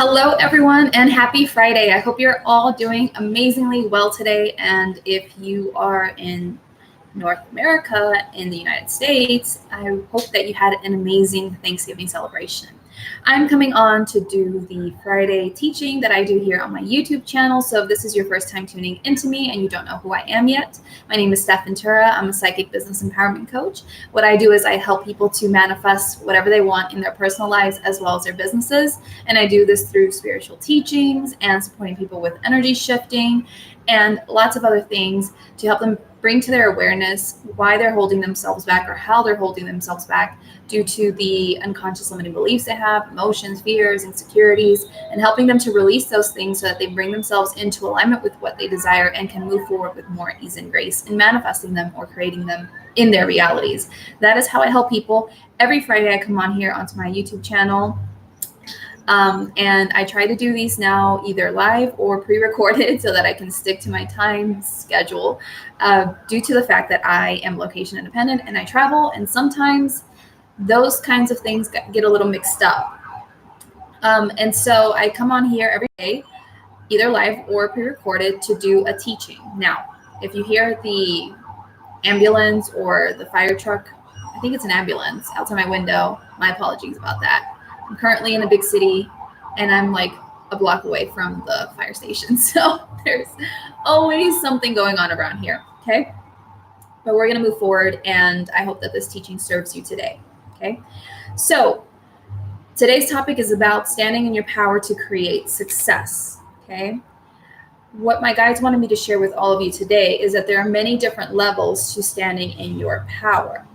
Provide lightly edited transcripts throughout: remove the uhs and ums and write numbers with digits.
Hello, everyone, and happy Friday. I hope you're all doing amazingly well today. And if you are in North America, in the United States, I hope that you had an amazing Thanksgiving celebration. I'm coming on to do the Friday teaching that I do here on my YouTube channel. So if this is your first time tuning into me and you don't know who I am yet, my name is Stef Ventura. I'm a psychic business empowerment coach. What I do is I help people to manifest whatever they want in their personal lives as well as their businesses. And I do this through spiritual teachings and supporting people with energy shifting and lots of other things to help them bring to their awareness why they're holding themselves back or how they're holding themselves back due to the unconscious limiting beliefs they have, emotions, fears, insecurities, and helping them to release those things so that they bring themselves into alignment with what they desire and can move forward with more ease and grace in manifesting them or creating them in their realities. That is how I help people. Every Friday I come on here onto my YouTube channel. And I try to do these now either live or pre-recorded so that I can stick to my time schedule due to the fact that I am location independent and I travel, and sometimes those kinds of things get a little mixed up. And so I come on here every day, either live or pre-recorded, to do a teaching. Now, if you hear the ambulance or the fire truck, I think it's an ambulance outside my window, my apologies about that. I'm currently in a big city and I'm like a block away from the fire station. So there's always something going on around here. Okay. But we're going to move forward and I hope that this teaching serves you today. Okay. So today's topic is about standing in your power to create success. Okay. What my guides wanted me to share with all of you today is that there are many different levels to standing in your power.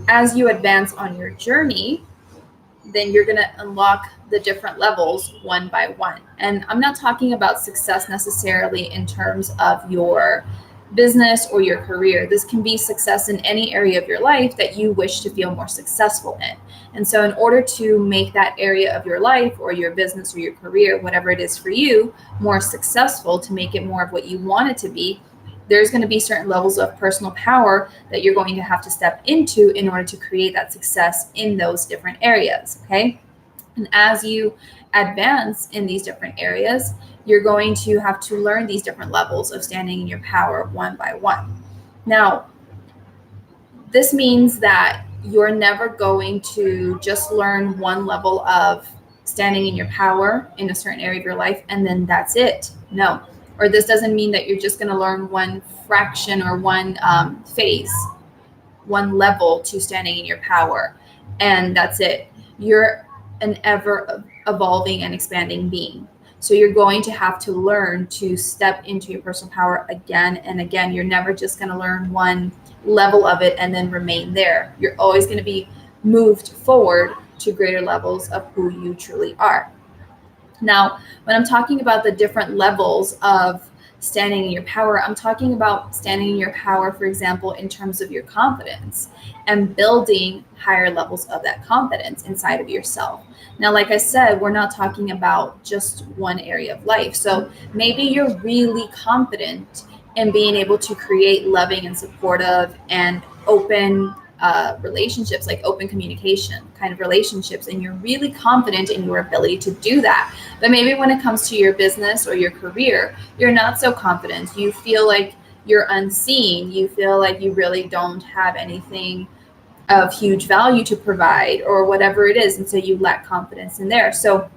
As you advance on your journey, then you're going to unlock the different levels one by one. And I'm not talking about success necessarily in terms of your business or your career. This can be success in any area of your life that you wish to feel more successful in. And so in order to make that area of your life or your business or your career, whatever it is for you, more successful, to make it more of what you want it to be, there's going to be certain levels of personal power that you're going to have to step into in order to create that success in those different areas, okay? And as you advance in these different areas, you're going to have to learn these different levels of standing in your power one by one. Now, this means that you're never going to just learn one level of standing in your power in a certain area of your life and then that's it. No. Or this doesn't mean that you're just going to learn one fraction or one phase, one level to standing in your power, and that's it. You're an ever evolving and expanding being. So you're going to have to learn to step into your personal power again and again. You're never just going to learn one level of it and then remain there. You're always going to be moved forward to greater levels of who you truly are. Now, when I'm talking about the different levels of standing in your power, I'm talking about standing in your power, for example, in terms of your confidence and building higher levels of that confidence inside of yourself. Now, like I said, we're not talking about just one area of life. So maybe you're really confident in being able to create loving and supportive and open relationships, like open communication kind of relationships, and you're really confident in your ability to do that. But maybe when it comes to your business or your career, you're not so confident. You feel like you're unseen. You feel like you really don't have anything of huge value to provide or whatever it is. And so you lack confidence in there. So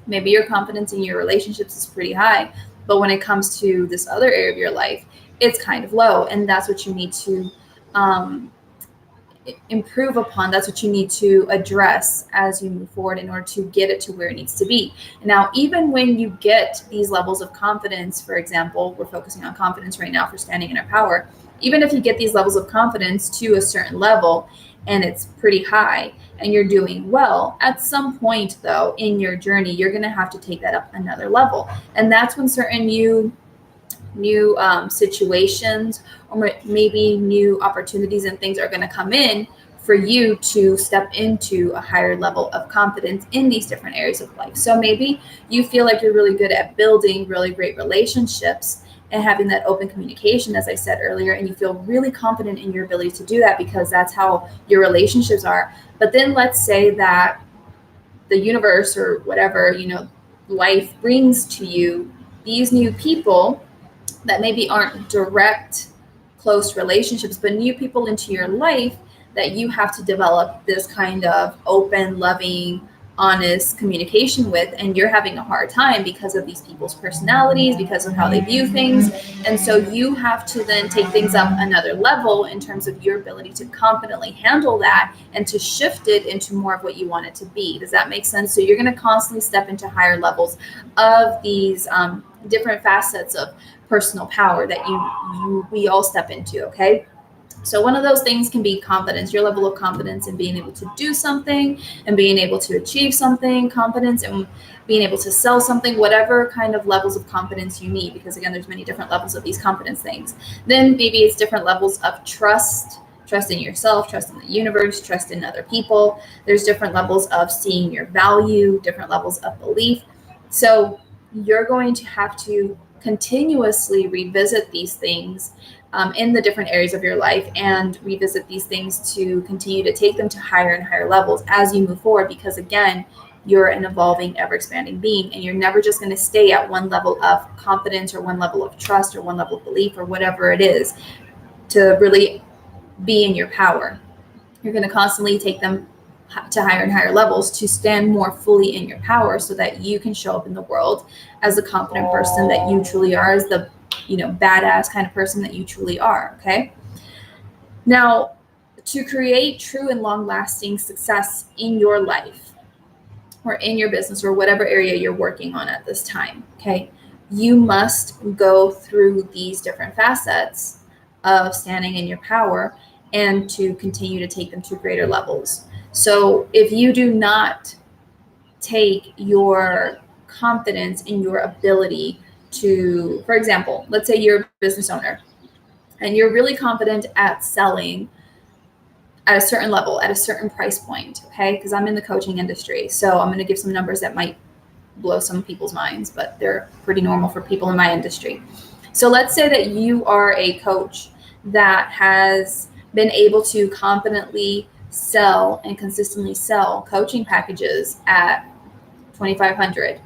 maybe your confidence in your relationships is pretty high, but when it comes to this other area of your life, it's kind of low. And that's what you need to improve upon. That's what you need to address as you move forward in order to get it to where it needs to be. Now, even when you get these levels of confidence, for example, we're focusing on confidence right now for standing in our power. Even if you get these levels of confidence to a certain level and it's pretty high and you're doing well, at some point though in your journey, you're going to have to take that up another level. And that's when certain new situations or maybe new opportunities and things are going to come in for you to step into a higher level of confidence in these different areas of life. So maybe you feel like you're really good at building really great relationships and having that open communication, as I said earlier, and you feel really confident in your ability to do that because that's how your relationships are. But then let's say that the universe or whatever, life brings to you these new people that maybe aren't direct, close relationships, but new people into your life that you have to develop this kind of open, loving, honest communication with, and you're having a hard time because of these people's personalities, because of how they view things. And so you have to then take things up another level in terms of your ability to confidently handle that and to shift it into more of what you want it to be. Does that make sense? So you're going to constantly step into higher levels of these different facets of personal power that we all step into. Okay. So one of those things can be confidence, your level of confidence in being able to do something and being able to achieve something, confidence in being able to sell something, whatever kind of levels of confidence you need, because again, there's many different levels of these confidence things. Then maybe it's different levels of trust in yourself, trust in the universe, trust in other people. There's different levels of seeing your value, different levels of belief. So you're going to have to continuously revisit these things in the different areas of your life and revisit these things to continue to take them to higher and higher levels as you move forward, because again, you're an evolving, ever expanding being, and you're never just going to stay at one level of confidence or one level of trust or one level of belief or whatever it is to really be in your power. You're going to constantly take them to higher and higher levels to stand more fully in your power so that you can show up in the world as the confident person that you truly are, as the badass kind of person that you truly are. Okay. Now, to create true and long-lasting success in your life or in your business or whatever area you're working on at this time, okay, you must go through these different facets of standing in your power and to continue to take them to greater levels. So if you do not take your confidence in your ability to, for example, let's say you're a business owner and you're really confident at selling at a certain level, at a certain price point, okay? Because I'm in the coaching industry. So I'm going to give some numbers that might blow some people's minds, but they're pretty normal for people in my industry. So let's say that you are a coach that has been able to confidently sell and consistently sell coaching packages at $2,500.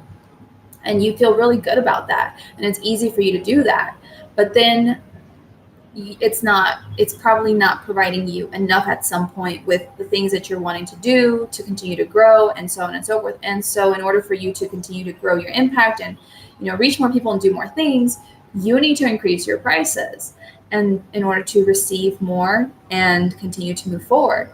And you feel really good about that. And it's easy for you to do that. But then it's probably not providing you enough at some point with the things that you're wanting to do to continue to grow, and so on and so forth. And so in order for you to continue to grow your impact and reach more people and do more things, you need to increase your prices and in order to receive more and continue to move forward.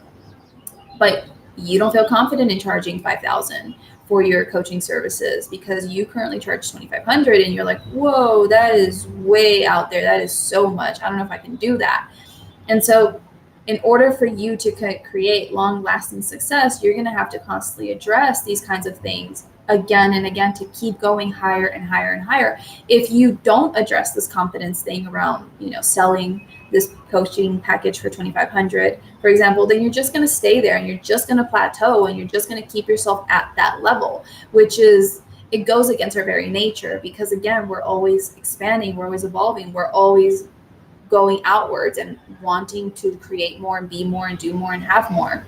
But you don't feel confident in charging $5,000 for your coaching services because you currently charge $2,500 and you're like, whoa, that is way out there. That is so much. I don't know if I can do that. And so in order for you to create long-lasting success, you're going to have to constantly address these kinds of things again and again to keep going higher and higher and higher. If you don't address this confidence thing around, selling this coaching package for $2,500, for example, then you're just going to stay there and you're just going to plateau and you're just going to keep yourself at that level, which is, it goes against our very nature because again, we're always expanding, we're always evolving, we're always going outwards and wanting to create more and be more and do more and have more.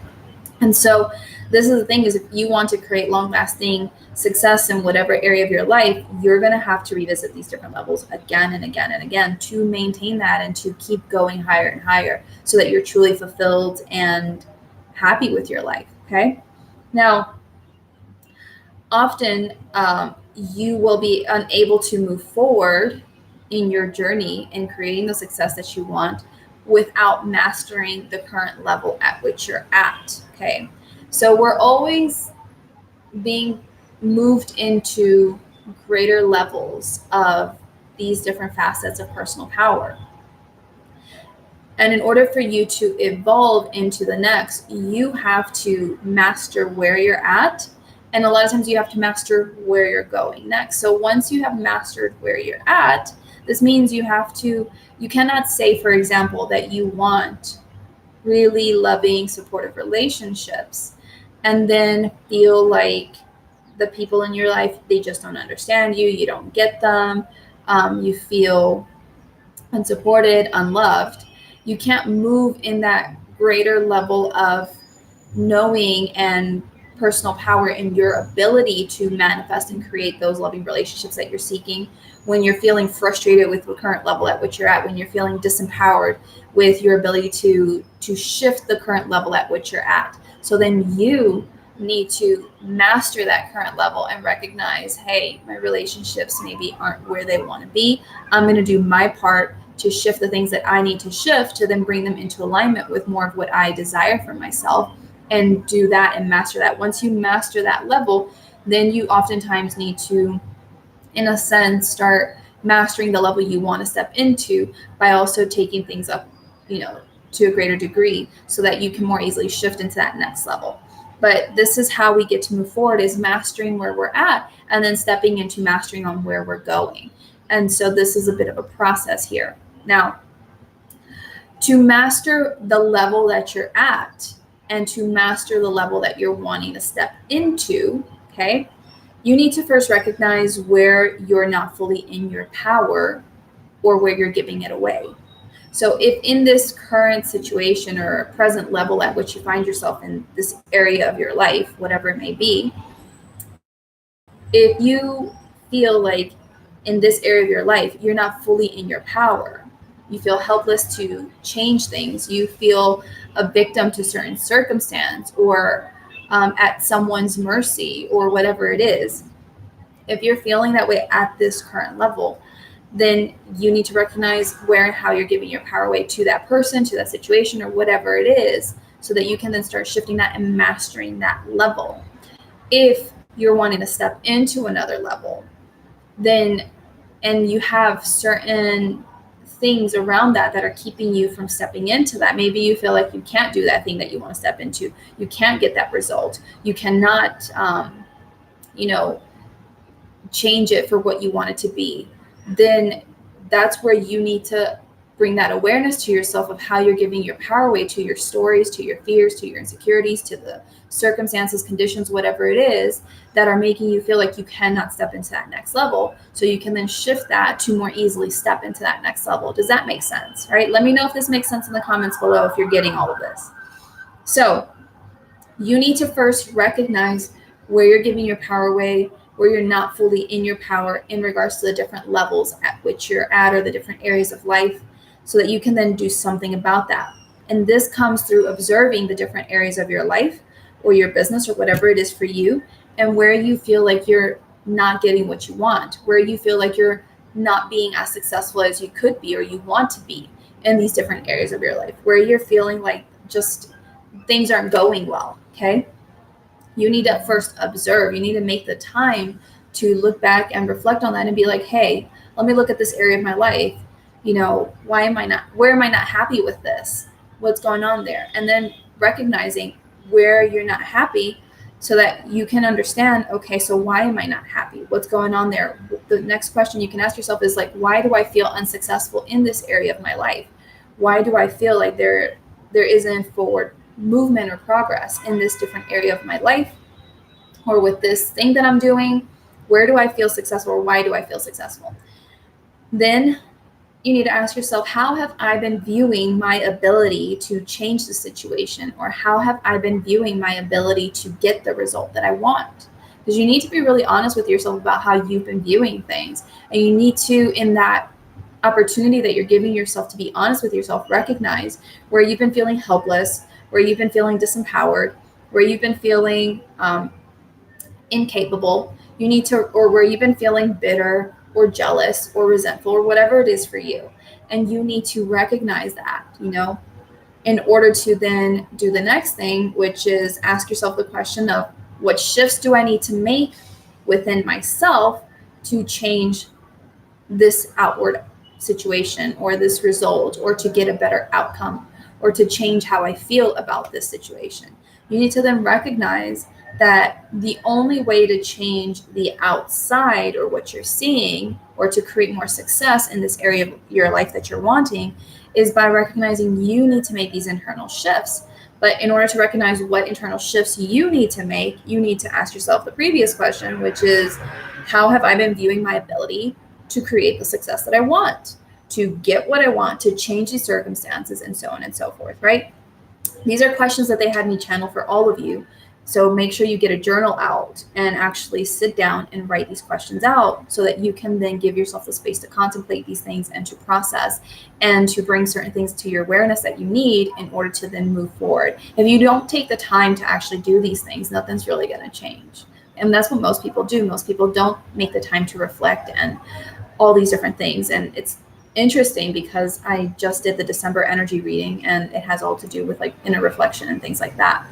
And so this is the thing, is if you want to create long-lasting success in whatever area of your life, you're going to have to revisit these different levels again and again and again to maintain that and to keep going higher and higher so that you're truly fulfilled and happy with your life. Okay. Now, often you will be unable to move forward in your journey in creating the success that you want without mastering the current level at which you're at. Okay. So we're always being moved into greater levels of these different facets of personal power. And in order for you to evolve into the next, you have to master where you're at. And a lot of times you have to master where you're going next. So once you have mastered where you're at, this means you cannot say, for example, that you want really loving, supportive relationships and then feel like the people in your life, they just don't understand you, you don't get them, you feel unsupported, unloved. You can't move in that greater level of knowing and personal power in your ability to manifest and create those loving relationships that you're seeking, when you're feeling frustrated with the current level at which you're at, when you're feeling disempowered with your ability to shift the current level at which you're at. So then you need to master that current level and recognize, hey, my relationships maybe aren't where they want to be. I'm going to do my part to shift the things that I need to shift to then bring them into alignment with more of what I desire for myself, and do that and master that. Once you master that level, then you oftentimes need to, in a sense, start mastering the level you want to step into by also taking things up, to a greater degree so that you can more easily shift into that next level. But this is how we get to move forward, is mastering where we're at and then stepping into mastering on where we're going. And so this is a bit of a process here. Now, to master the level that you're at and to master the level that you're wanting to step into, okay, you need to first recognize where you're not fully in your power or where you're giving it away. So if in this current situation or present level at which you find yourself in this area of your life, whatever it may be, if you feel like in this area of your life, you're not fully in your power, you feel helpless to change things, you feel a victim to certain circumstance or at someone's mercy or whatever it is, if you're feeling that way at this current level, then you need to recognize where and how you're giving your power away to that person, to that situation, or whatever it is, so that you can then start shifting that and mastering that level. If you're wanting to step into another level, then, and you have certain things around that are keeping you from stepping into that. Maybe you feel like you can't do that thing that you want to step into. You can't get that result. You cannot, change it for what you want it to be. Then that's where you need to bring that awareness to yourself of how you're giving your power away to your stories, to your fears, to your insecurities, to the circumstances, conditions, whatever it is that are making you feel like you cannot step into that next level. So you can then shift that to more easily step into that next level. Does that make sense? Right? Let me know if this makes sense in the comments below if you're getting all of this. So you need to first recognize where you're giving your power away, where you're not fully in your power in regards to the different levels at which you're at or the different areas of life, so that you can then do something about that. And this comes through observing the different areas of your life or your business or whatever it is for you, and where you feel like you're not getting what you want, where you feel like you're not being as successful as you could be or you want to be in these different areas of your life, where you're feeling like just things aren't going well, okay? You need to first observe. You need to make the time to look back and reflect on that and be like, hey, let me look at this area of my life. Where am I not happy with this? What's going on there? And then recognizing where you're not happy so that you can understand, okay, so why am I not happy? What's going on there? The next question you can ask yourself is like, why do I feel unsuccessful in this area of my life? Why do I feel like there isn't forward movement or progress in this different area of my life or with this thing that I'm doing? Where do I feel successful, or why do I feel successful? Then you need to ask yourself, how have I been viewing my ability to change the situation, or how have I been viewing my ability to get the result that I want? Because you need to be really honest with yourself about how you've been viewing things, and you need to, in that opportunity that you're giving yourself to be honest with yourself, recognize where you've been feeling helpless, where you've been feeling disempowered, where you've been feeling incapable, or where you've been feeling bitter or jealous or resentful or whatever it is for you. And you need to recognize that, in order to then do the next thing, which is ask yourself the question of, what shifts do I need to make within myself to change this outward situation or this result, or to get a better outcome, or to change how I feel about this situation? You need to then recognize that the only way to change the outside or what you're seeing, or to create more success in this area of your life that you're wanting, is by recognizing you need to make these internal shifts. But in order to recognize what internal shifts you need to make, you need to ask yourself the previous question, which is, how have I been viewing my ability to create the success that I want, to get what I want, to change these circumstances, and so on and so forth, right? These are questions that they had me channel for all of you So make sure you get a journal out and actually sit down and write these questions out so that you can then give yourself the space to contemplate these things and to process and to bring certain things to your awareness that you need in order to then move forward. If you don't take the time to actually do these things, nothing's really going to change. And that's what most people do. Most people don't make the time to reflect and all these different things. And it's interesting because I just did the December energy reading, and it has all to do with like inner reflection and things like that.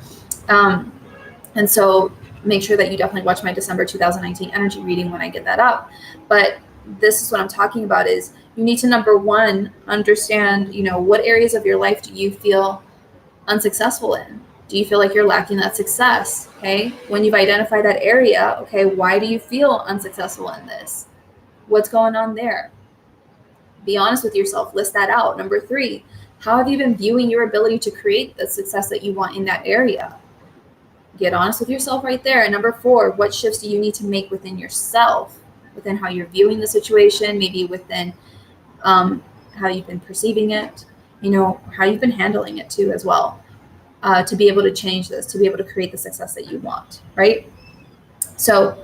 And so make sure that you definitely watch my December 2019 energy reading when I get that up. But this is what I'm talking about is you need to, number one, understand, what areas of your life do you feel unsuccessful in? Do you feel like you're lacking that success? Okay. When you've identified that area, okay, why do you feel unsuccessful in this? What's going on there? Be honest with yourself. List that out. Number three, how have you been viewing your ability to create the success that you want in that area? Get honest with yourself right there. And number four, what shifts do you need to make within yourself, within how you're viewing the situation, maybe within how you've been perceiving it, how you've been handling it too as well, to be able to change this, to be able to create the success that you want, right? So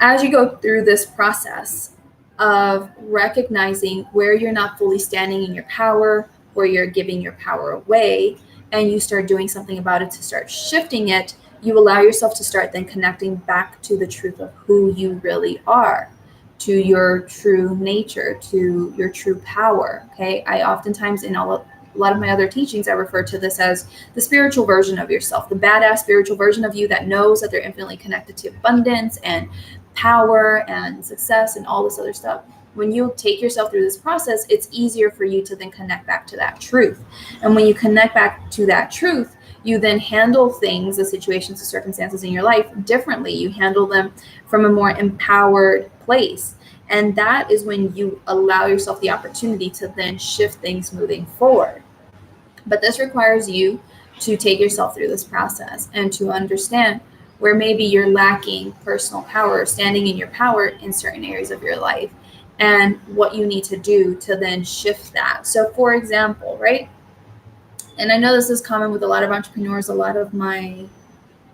as you go through this process of recognizing where you're not fully standing in your power, where you're giving your power away, and you start doing something about it to start shifting it, you allow yourself to start then connecting back to the truth of who you really are, to your true nature, to your true power. Okay. I oftentimes a lot of my other teachings, I refer to this as the spiritual version of yourself, the badass spiritual version of you that knows that they're infinitely connected to abundance and power and success and all this other stuff. When you take yourself through this process, it's easier for you to then connect back to that truth. And when you connect back to that truth, you then handle things, the situations, the circumstances in your life differently. You handle them from a more empowered place. And that is when you allow yourself the opportunity to then shift things moving forward. But this requires you to take yourself through this process and to understand where maybe you're lacking personal power, standing in your power in certain areas of your life, and what you need to do to then shift that. So for example, right? And I know this is common with a lot of entrepreneurs. A lot of my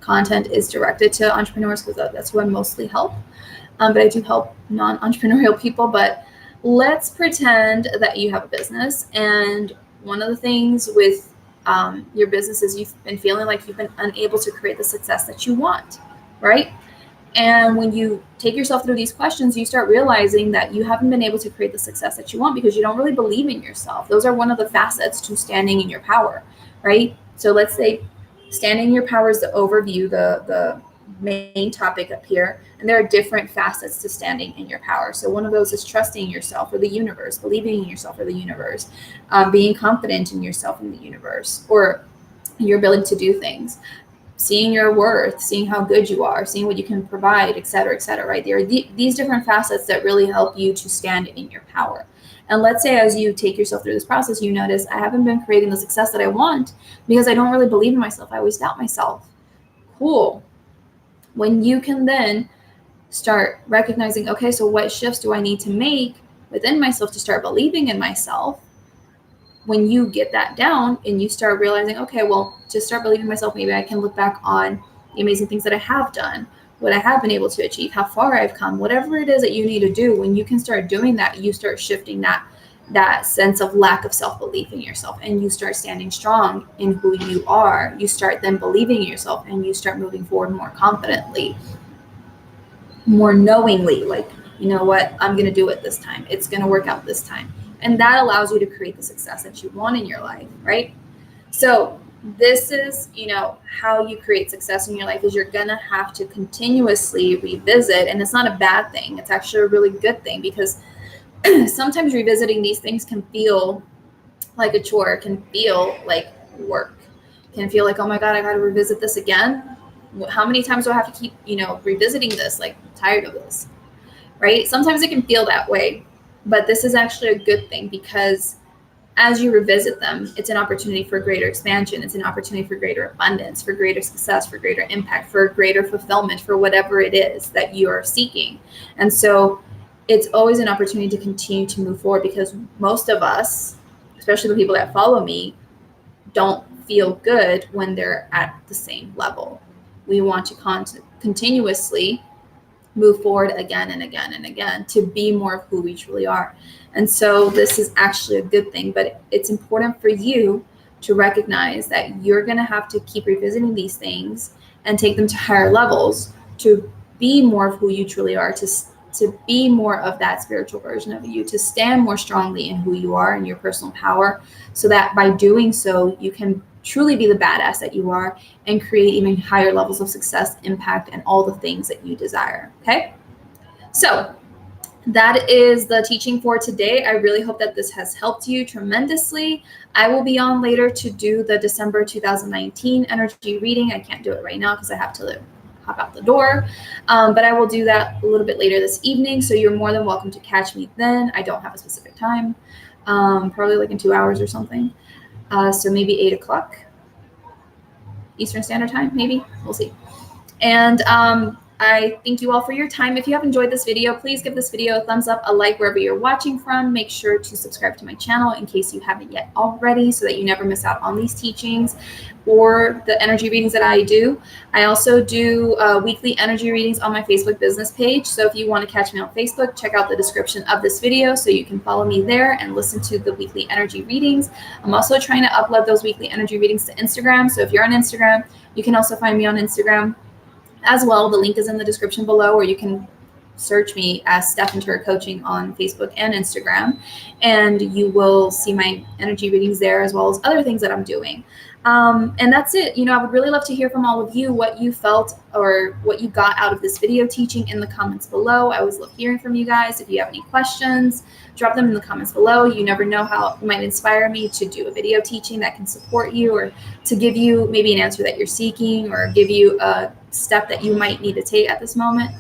content is directed to entrepreneurs because that's who I mostly help. But I do help non-entrepreneurial people. But let's pretend that you have a business, and one of the things with your business is you've been feeling like you've been unable to create the success that you want, right? And when you take yourself through these questions, you start realizing that you haven't been able to create the success that you want because you don't really believe in yourself. Those are one of the facets to standing in your power, right? So let's say standing in your power is the overview, the main topic up here. And there are different facets to standing in your power. So one of those is trusting yourself or the universe, believing in yourself or the universe, being confident in yourself and the universe, or your ability to do things. Seeing your worth, seeing how good you are, seeing what you can provide, et cetera, right? There are these different facets that really help you to stand in your power. And let's say as you take yourself through this process, you notice I haven't been creating the success that I want because I don't really believe in myself. I always doubt myself. Cool. When you can then start recognizing, okay, so what shifts do I need to make within myself to start believing in myself? When you get that down and you start realizing, okay, well, to start believing in myself, maybe I can look back on the amazing things that I have done, what I have been able to achieve, how far I've come, whatever it is that you need to do. When you can start doing that, you start shifting that sense of lack of self-belief in yourself, and you start standing strong in who you are. You start then believing in yourself, and you start moving forward more confidently, more knowingly, like, you know what, I'm going to do it this time. It's going to work out this time. And that allows you to create the success that you want in your life, right? So this is, how you create success in your life is you're going to have to continuously revisit. And it's not a bad thing. It's actually a really good thing, because sometimes revisiting these things can feel like a chore, can feel like work, can feel like, oh my God, I got to revisit this again. How many times do I have to keep, revisiting this? Like, I'm tired of this, right? Sometimes it can feel that way. But this is actually a good thing, because as you revisit them, it's an opportunity for greater expansion. It's an opportunity for greater abundance, for greater success, for greater impact, for greater fulfillment, for whatever it is that you are seeking. And so it's always an opportunity to continue to move forward, because most of us, especially the people that follow me, don't feel good when they're at the same level. We want to continuously move forward again and again and again to be more of who we truly are. And so this is actually a good thing, but it's important for you to recognize that you're going to have to keep revisiting these things and take them to higher levels to be more of who you truly are, to be more of that spiritual version of you, to stand more strongly in who you are and your personal power, so that by doing so, you can truly be the badass that you are and create even higher levels of success, impact, and all the things that you desire. Okay? So that is the teaching for today. I really hope that this has helped you tremendously. I will be on later to do the December 2019 energy reading. I can't do it right now because I have to hop out the door, but I will do that a little bit later this evening. So you're more than welcome to catch me then. I don't have a specific time, probably like in 2 hours or something. So maybe 8 o'clock Eastern Standard Time, maybe. We'll see. And I thank you all for your time. If you have enjoyed this video, please give this video a thumbs up, a like wherever you're watching from. Make sure to subscribe to my channel in case you haven't yet already, so that you never miss out on these teachings or the energy readings that I do. I also do weekly energy readings on my Facebook business page. So if you want to catch me on Facebook, check out the description of this video so you can follow me there and listen to the weekly energy readings. I'm also trying to upload those weekly energy readings to Instagram. So if you're on Instagram, you can also find me on Instagram as well. The link is in the description below, or you can search me as Stef Ventura Coaching on Facebook and Instagram, and you will see my energy readings there, as well as other things that I'm doing. And that's it. I would really love to hear from all of you what you felt or what you got out of this video teaching in the comments below. I always love hearing from you guys. If you have any questions, drop them in the comments below. You never know how it might inspire me to do a video teaching that can support you, or to give you maybe an answer that you're seeking, or give you a step that you might need to take at this moment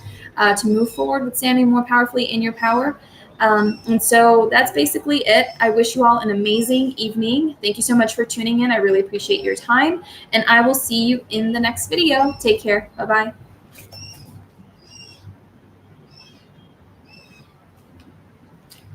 to move forward with standing more powerfully in your power. And so that's basically it. I wish you all an amazing evening. Thank you so much for tuning in. I really appreciate your time, and I will see you in the next video. Take care. Bye-bye.